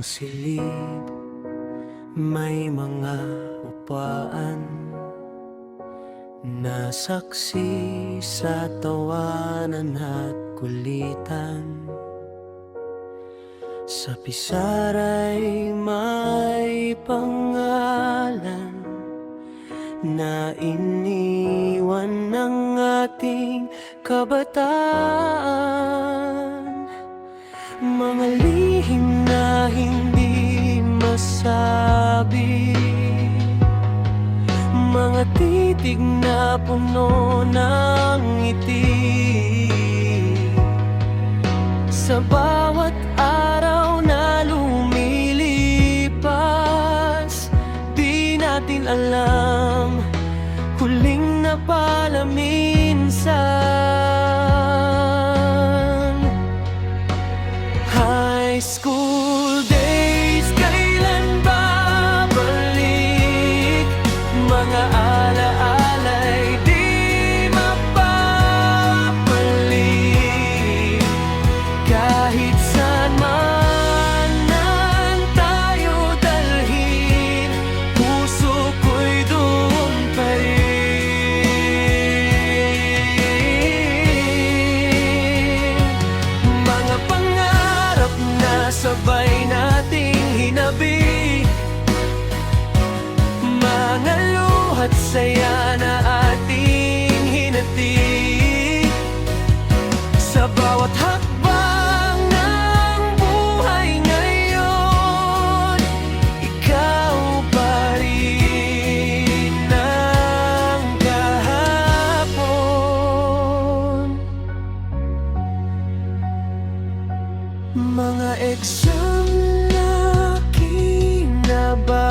silid, may mga upaan na saksi sa tawanan at kulitan. Sa pisaray may pangalan na iniwan ng ating kabataan. Mga lihim na hindi masabi, mga titig na puno ng ngiti. Sa bawat araw na lumilipas, di natin alam huling napala minsan. High school days, kailan babalik? Mga alaala'y di mapapalik. Kahit saan man nang tayo dalhin, puso ko'y doon pa rin. Mga pangarap na sabay nating hinabi, mga luha't saya na ating hinati. Sa bawat hakbang ng buhay ngayon, ikaw pa rin ang kahapon. Mga exam na kinabahan,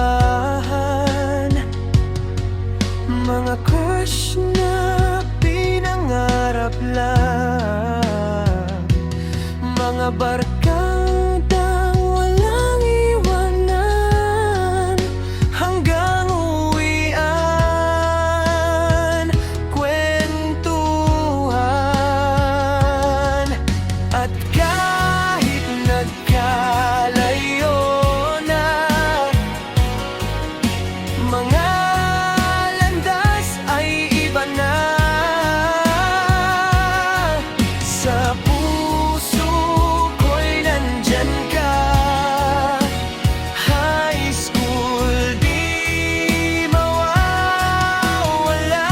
mga crush na pinangarap lang, mga barkadang walang iwanan hanggang uwian, kwentuhan. At kahit nagkalayo na mga landas ay iba na, sa puso ko'y nandyan ka. High school di mawawala.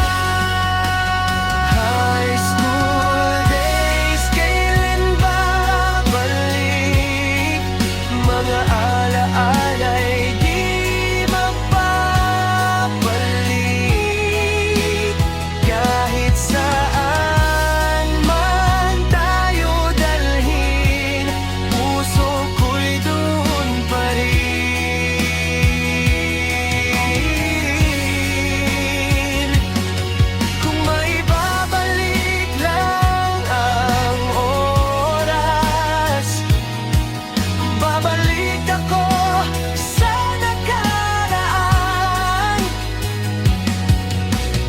High school days, kailan babalik? Mga alaala'y di mapapalik. Kahit saan man tayo dalhin, puso ko'y doon pa rin. Kung maibabalik lang ang oras, babalik ako sa nakaraan,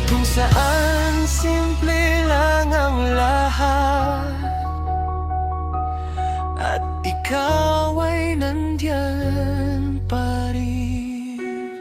kung saan simple lang ang lahat at ikaw ay nandyan pa rin.